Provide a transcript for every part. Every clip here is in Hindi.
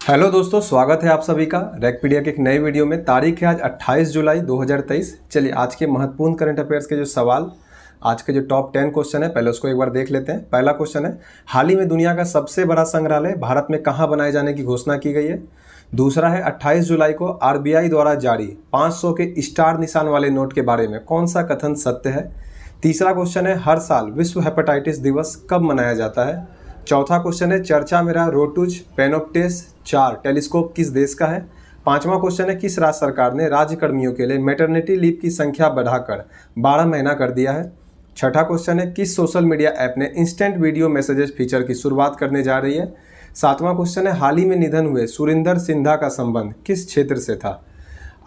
हेलो दोस्तों, स्वागत है आप सभी का रैकपीडिया के एक नए वीडियो में। तारीख है आज 28 जुलाई 2023। चलिए आज के महत्वपूर्ण करंट अफेयर्स के जो सवाल, आज के जो टॉप 10 क्वेश्चन है, पहले उसको एक बार देख लेते हैं। पहला क्वेश्चन है, हाल ही में दुनिया का सबसे बड़ा संग्रहालय भारत में कहाँ बनाए जाने की घोषणा की गई है। दूसरा है, 28 जुलाई को आरबीआई द्वारा जारी 500 के स्टार निशान वाले नोट के बारे में कौन सा कथन सत्य है। तीसरा क्वेश्चन है, हर साल विश्व हेपेटाइटिस दिवस कब मनाया जाता है। चौथा क्वेश्चन है, चर्चा में रहा रोटूज पेनोप्टेस 4 टेलीस्कोप किस देश का है। पांचवा क्वेश्चन है, किस राज्य सरकार ने राज्य कर्मियों के लिए मैटरनिटी लीव की संख्या बढ़ाकर 12 महीना कर दिया है। छठा क्वेश्चन है, किस सोशल मीडिया ऐप ने इंस्टेंट वीडियो मैसेजेस फीचर की शुरुआत करने जा रही है। सातवां क्वेश्चन है, हाल ही में निधन हुए सुरिंदर सिन्हा का संबंध किस क्षेत्र से था।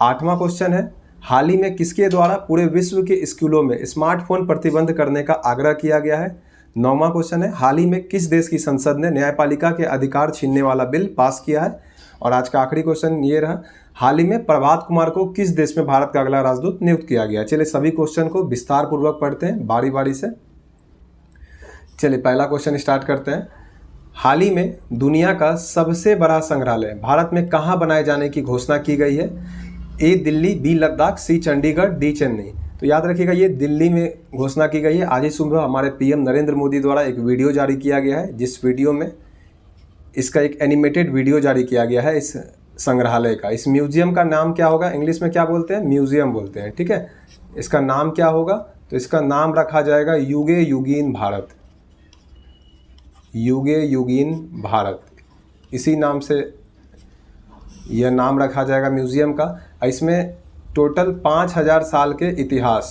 आठवां क्वेश्चन है, हाल ही में किसके द्वारा पूरे विश्व के स्कूलों में स्मार्टफोन प्रतिबंध करने का आग्रह किया गया है। नौवां क्वेश्चन है, हाल ही में किस देश की संसद ने न्यायपालिका के अधिकार छीनने वाला बिल पास किया है। और आज का आखिरी क्वेश्चन ये रहा, हाल ही में प्रभात कुमार को किस देश में भारत का अगला राजदूत नियुक्त किया गया। चलिए सभी क्वेश्चन को विस्तार पूर्वक पढ़ते हैं बारी बारी से। चलिए पहला क्वेश्चन स्टार्ट करते हैं। हाल ही में दुनिया का सबसे बड़ा संग्रहालय भारत में कहाँ बनाए जाने की घोषणा की गई है। ए दिल्ली, बी लद्दाख, सी चंडीगढ़, डी चेन्नई। तो याद रखिएगा, ये दिल्ली में घोषणा की गई है। आज ही सुबह हमारे पीएम नरेंद्र मोदी द्वारा एक वीडियो जारी किया गया है, जिस वीडियो में इसका एक एनिमेटेड वीडियो जारी किया गया है इस संग्रहालय का। इस म्यूजियम का नाम क्या होगा, इंग्लिश में क्या बोलते हैं, म्यूजियम बोलते हैं, ठीक है। इसका नाम क्या होगा, तो इसका नाम रखा जाएगा युगे युगीन भारत। युगे युगीन भारत, इसी नाम से यह नाम रखा जाएगा म्यूजियम का। इसमें टोटल 5000 साल के इतिहास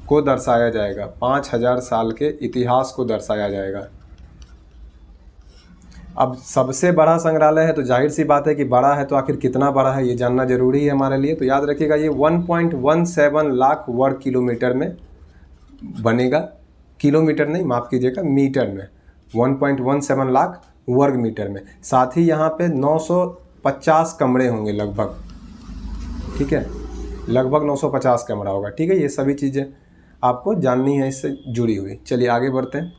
को दर्शाया जाएगा। 5000 साल के इतिहास को दर्शाया जाएगा। अब सबसे बड़ा संग्रहालय है तो जाहिर सी बात है कि बड़ा है, तो आखिर कितना बड़ा है ये जानना जरूरी है हमारे लिए। तो याद रखिएगा, ये 1.17 लाख वर्ग किलोमीटर में बनेगा। किलोमीटर नहीं, माफ़ कीजिएगा, मीटर में। 1.17 लाख वर्ग मीटर में। साथ ही यहाँ पे 950 कमरे होंगे लगभग, ठीक है, लगभग 950 कमरा होगा, ठीक है। ये सभी चीज़ें आपको जाननी है इससे जुड़ी हुई। चलिए आगे बढ़ते हैं।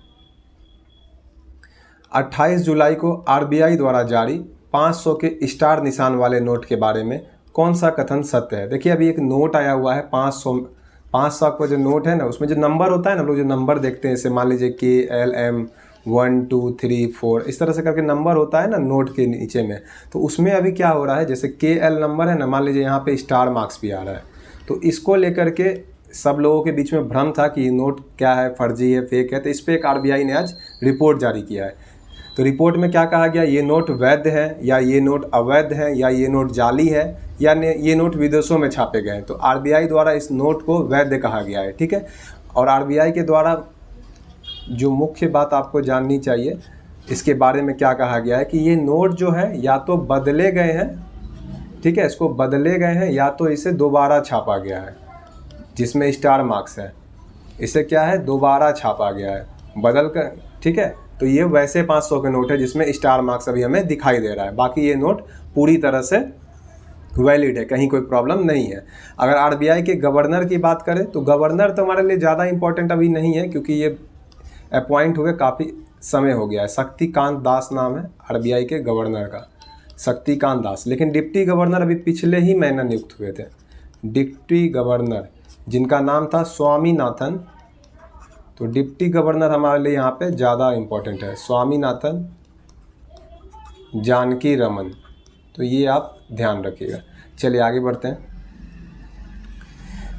28 जुलाई को आरबीआई द्वारा जारी 500 के स्टार निशान वाले नोट के बारे में कौन सा कथन सत्य है। देखिए अभी एक नोट आया हुआ है 500 का जो नोट है ना, उसमें जो नंबर होता है ना, लोग जो नंबर देखते हैं, जैसे मान लीजिए KLM 1 2 3 4 इस तरह से करके नंबर होता है ना नोट के नीचे में। तो उसमें अभी क्या हो रहा है, जैसे KL नंबर है ना, मान लीजिए यहाँ पे स्टार मार्क्स भी आ रहा है। तो इसको लेकर के सब लोगों के बीच में भ्रम था कि ये नोट क्या है, फर्जी है, फेक है। तो इस पर एक आरबीआई ने आज रिपोर्ट जारी किया है। तो रिपोर्ट में क्या कहा गया, ये नोट वैध है या ये नोट अवैध है या ये नोट जाली है या ये नोट विदेशों में छापे गए हैं। तो आरबीआई द्वारा इस नोट को वैध कहा गया है, ठीक है। और आरबीआई के द्वारा जो मुख्य बात आपको जाननी चाहिए, इसके बारे में क्या कहा गया है कि ये नोट जो है या तो बदले गए हैं, ठीक है, इसको बदले गए हैं, या तो इसे दोबारा छापा गया है, जिसमें स्टार मार्क्स है, इसे क्या है, दोबारा छापा गया है बदल कर, ठीक है। तो ये वैसे 500 के नोट है जिसमें स्टार मार्क्स अभी हमें दिखाई दे रहा है। बाकी ये नोट पूरी तरह से वैलिड है, कहीं कोई प्रॉब्लम नहीं है। अगर आरबीआई के गवर्नर की बात करें तो गवर्नर तो हमारे लिए ज़्यादा इंपॉर्टेंट अभी नहीं है, क्योंकि ये अपॉइंट हुए काफ़ी समय हो गया है। शक्तिकांत दास नाम है आरबीआई के गवर्नर का, शक्तिकांत दास। लेकिन डिप्टी गवर्नर अभी पिछले ही महीने नियुक्त हुए थे, डिप्टी गवर्नर, जिनका नाम था स्वामीनाथन। तो डिप्टी गवर्नर हमारे लिए यहाँ पे ज़्यादा इम्पोर्टेंट है, स्वामीनाथन जानकी रमन। तो ये आप ध्यान रखिएगा। चलिए आगे बढ़ते हैं।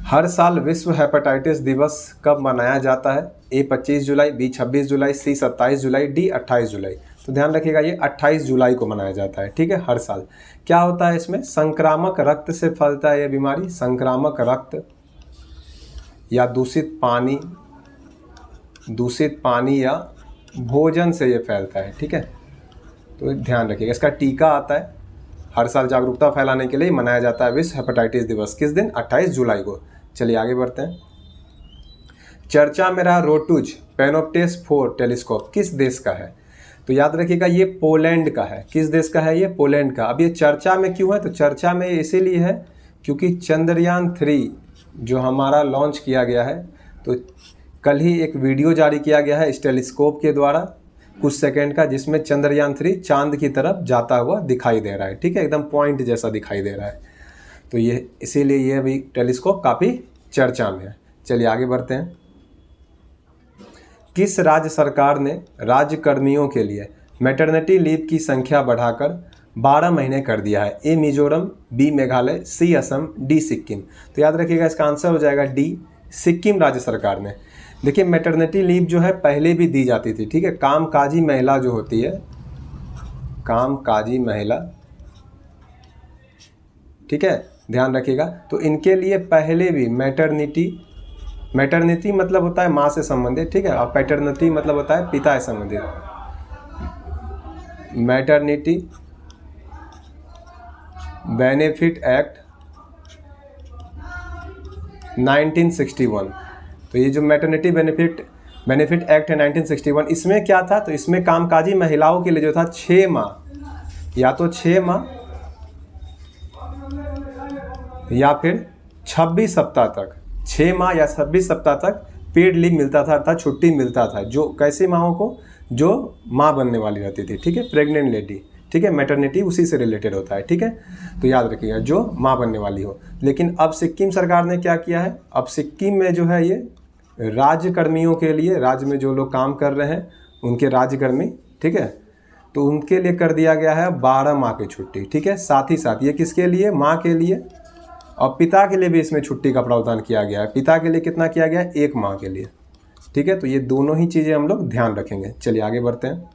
हर साल विश्व हेपेटाइटिस दिवस कब मनाया जाता है। A 25 July, B 26 July, C 27 July, D 28 जुलाई। तो ध्यान रखिएगा, ये 28 जुलाई को मनाया जाता है, ठीक है, हर साल। क्या होता है इसमें, संक्रामक रक्त से फैलता है ये बीमारी। संक्रामक रक्त या दूषित पानी या भोजन से ये फैलता है, ठीक है। तो ध्यान रखिएगा। इसका टीका आता है, हर साल जागरूकता फैलाने के लिए मनाया जाता है विश्व हेपेटाइटिस दिवस। किस दिन, 28 जुलाई को। चलिए आगे बढ़ते हैं। चर्चा में रहा रोटूज पेनोप्टेस 4 टेलीस्कोप किस देश का है। तो याद रखिएगा, ये पोलैंड का है। किस देश का है, ये पोलैंड का। अब ये चर्चा में क्यों है, तो चर्चा में इसीलिए है क्योंकि चंद्रयान 3 जो हमारा लॉन्च किया गया है, तो कल ही एक वीडियो जारी किया गया है इस टेलीस्कोप के द्वारा, कुछ सेकंड का, जिसमें चंद्रयान 3 चांद की तरफ जाता हुआ दिखाई दे रहा है। ठीक है, एकदम पॉइंट जैसा दिखाई दे रहा है। तो ये इसीलिए ये भी टेलीस्कोप काफ़ी चर्चा में है। चलिए आगे बढ़ते हैं। किस राज्य सरकार ने राज्य कर्मियों के लिए मैटरनिटी लीव की संख्या बढ़ाकर 12 महीने कर दिया है? ए मिजोरम, बी मेघालय, सी असम, डी सिक्किम। तो याद रखिएगा इसका आंसर हो जाएगा डी, सिक्किम राज्य सरकार ने। देखिए मैटरनिटी लीव जो है पहले भी दी जाती थी। ठीक है, कामकाजी महिला जो होती है, कामकाजी महिला, ठीक है, ध्यान रखिएगा। तो इनके लिए पहले भी मैटरनिटी मतलब होता है माँ से संबंधित, ठीक है, और पैटर्निटी मतलब होता है पिता से संबंधित। Maternity benefit act 1961। तो ये जो मैटरनिटी बेनिफिट एक्ट है 1961, इसमें क्या था? तो इसमें कामकाजी महिलाओं के लिए जो था 6 माह, या तो 6 माह या फिर 26 सप्ताह तक, 6 माह या 26 सप्ताह तक पेड लीव मिलता था, अर्थात छुट्टी मिलता था। जो कैसी माँओं को? जो माँ बनने वाली रहती थी। ठीक है, प्रेग्नेंट लेडी। ठीक है, मैटरनिटी उसी से रिलेटेड होता है। ठीक है, तो याद रखिएगा जो माँ बनने वाली हो। लेकिन अब सिक्किम सरकार ने क्या किया है? अब सिक्किम में जो है ये राज्य कर्मियों के लिए, राज्य में जो लोग काम कर रहे हैं उनके राज्यकर्मी, ठीक है, तो उनके लिए कर दिया गया है 12 माह की छुट्टी। ठीक है, साथ ही साथ ये किसके लिए? माँ के लिए, और पिता के लिए भी इसमें छुट्टी का प्रावधान किया गया है। पिता के लिए कितना किया गया है? 1 माह के लिए। ठीक है, तो ये दोनों ही चीज़ें हम लोग ध्यान रखेंगे। चलिए आगे बढ़ते हैं।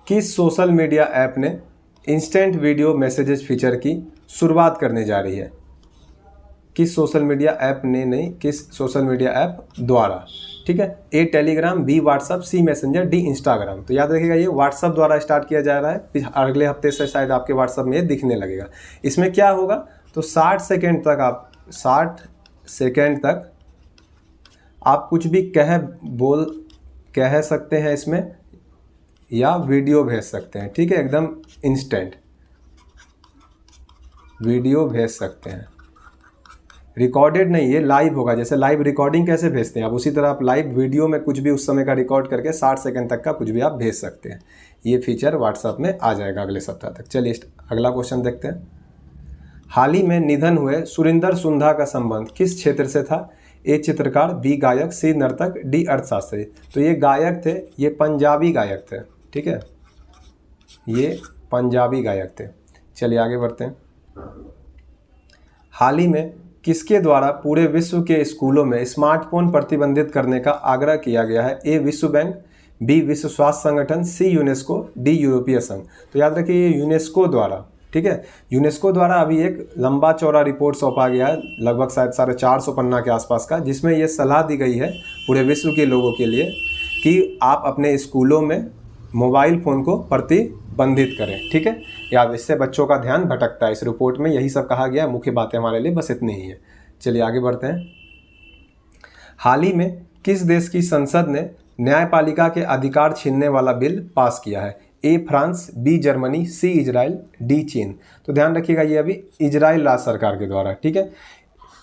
किस सोशल मीडिया ऐप ने इंस्टेंट वीडियो मैसेजेस फीचर की शुरुआत करने जा रही है? किस सोशल मीडिया ऐप ने, नहीं, किस सोशल मीडिया ऐप द्वारा? ठीक है, ए टेलीग्राम, बी व्हाट्सअप, सी मैसेंजर, डी इंस्टाग्राम। तो याद रखिएगा ये व्हाट्सअप द्वारा स्टार्ट किया जा रहा है। अगले हफ्ते से शायद आपके व्हाट्सअप में ये दिखने लगेगा। इसमें क्या होगा? तो 60 सेकेंड तक आप कुछ भी कह सकते हैं इसमें, या वीडियो भेज सकते हैं। ठीक है, एकदम इंस्टेंट वीडियो भेज सकते हैं। रिकॉर्डेड नहीं, ये लाइव होगा। जैसे लाइव रिकॉर्डिंग कैसे भेजते हैं आप, उसी तरह आप लाइव वीडियो में कुछ भी उस समय का रिकॉर्ड करके 60 सेकंड तक का कुछ भी आप भेज सकते हैं। ये फीचर व्हाट्सएप में आ जाएगा अगले सप्ताह तक। चलिए अगला क्वेश्चन देखते हैं। हाल ही में निधन हुए सुरिंदर सुंधा का संबंध किस क्षेत्र से था? ए चित्रकार, बी गायक, सी नर्तक, डी अर्थशास्त्री। तो ये गायक थे, ये पंजाबी गायक थे। ठीक है, ये पंजाबी गायक थे। चलिए आगे बढ़ते हैं। हाल ही में किसके द्वारा पूरे विश्व के स्कूलों में स्मार्टफोन प्रतिबंधित करने का आग्रह किया गया है? ए विश्व बैंक, बी विश्व स्वास्थ्य संगठन, सी यूनेस्को, डी यूरोपीय संघ। तो याद रखिए ये यूनेस्को द्वारा, ठीक है, यूनेस्को द्वारा अभी एक लंबा चौड़ा रिपोर्ट सौंपा गया है, लगभग शायद 450 पन्ना के आसपास का, जिसमें ये सलाह दी गई है पूरे विश्व के लोगों के लिए कि आप अपने स्कूलों में मोबाइल फ़ोन को प्रतिबंधित करें। ठीक है, या इससे बच्चों का ध्यान भटकता है। इस रिपोर्ट में यही सब कहा गया है। मुख्य बातें हमारे लिए बस इतनी ही है। चलिए आगे बढ़ते हैं। हाल ही में किस देश की संसद ने न्यायपालिका के अधिकार छीनने वाला बिल पास किया है? A France, B Germany, C Israel, D चीन। तो ध्यान रखिएगा ये अभी इजराइल राज्य सरकार के द्वारा। ठीक है,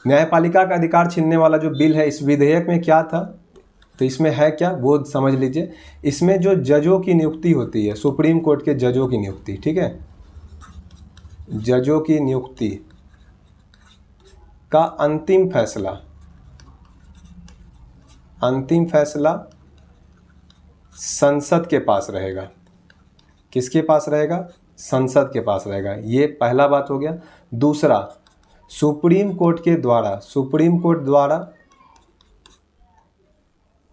न्यायपालिका का अधिकार छीनने वाला जो बिल है, इस विधेयक में क्या था? तो इसमें है क्या वो समझ लीजिए। इसमें जो जजों की नियुक्ति होती है, सुप्रीम कोर्ट के जजों की नियुक्ति, ठीक है, जजों की नियुक्ति का अंतिम फैसला संसद के पास रहेगा। किसके पास रहेगा? संसद के पास रहेगा। ये पहला बात हो गया। दूसरा, सुप्रीम कोर्ट द्वारा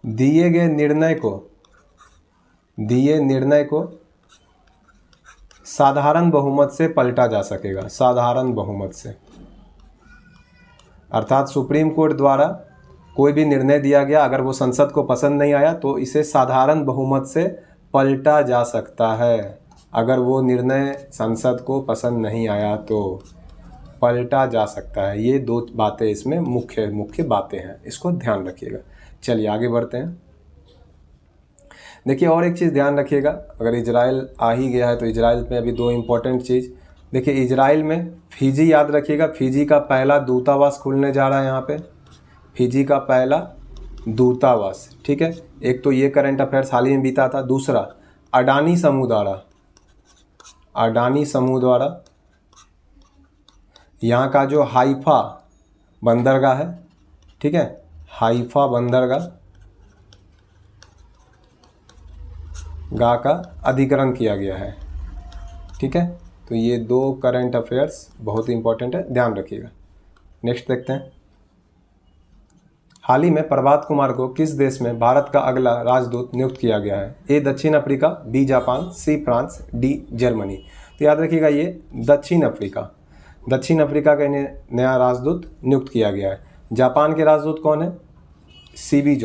दिए निर्णय को साधारण बहुमत से पलटा जा सकेगा। साधारण बहुमत से, अर्थात सुप्रीम कोर्ट द्वारा कोई भी निर्णय दिया गया, अगर वो संसद को पसंद नहीं आया तो इसे साधारण बहुमत से पलटा जा सकता है। अगर वो निर्णय संसद को पसंद नहीं आया तो पलटा जा सकता है। ये दो बातें इसमें मुख्य बातें हैं, इसको ध्यान रखिएगा। चलिए आगे बढ़ते हैं। देखिए और एक चीज़ ध्यान रखिएगा, अगर इजराइल आ ही गया है तो इजराइल में अभी दो इम्पोर्टेंट चीज़। देखिए इजराइल में फिजी, याद रखिएगा, फिजी का पहला दूतावास खुलने जा रहा है यहाँ पे। फिजी का पहला दूतावास। ठीक है, एक तो ये करंट अफेयर्स हाल ही में बीता था। दूसरा, अडानी समूह द्वारा यहाँ का जो हाइफा बंदरगाह है, ठीक है, हाइफा बंदरगाह का अधिग्रहण किया गया है। ठीक है, तो ये 2 करंट अफेयर्स बहुत ही इंपॉर्टेंट है, ध्यान रखिएगा। नेक्स्ट देखते हैं। हाल ही में प्रभात कुमार को किस देश में भारत का अगला राजदूत नियुक्त किया गया है? ए दक्षिण Africa, B Japan, C France, D Germany. तो याद रखिएगा ये दक्षिण अफ्रीका का नया राजदूत नियुक्त किया गया है। जापान के राजदूत कौन है? CB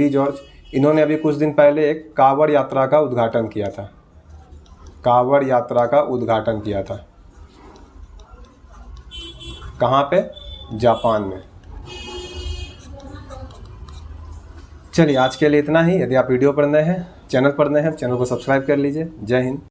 George. इन्होंने अभी कुछ दिन पहले एक कांवड़ यात्रा का उद्घाटन किया था। कहाँ पे? जापान में। चलिए आज के लिए इतना ही। यदि आप वीडियो पर नए हैं, चैनल पर नए हैं, चैनल को सब्सक्राइब कर लीजिए। जय हिंद।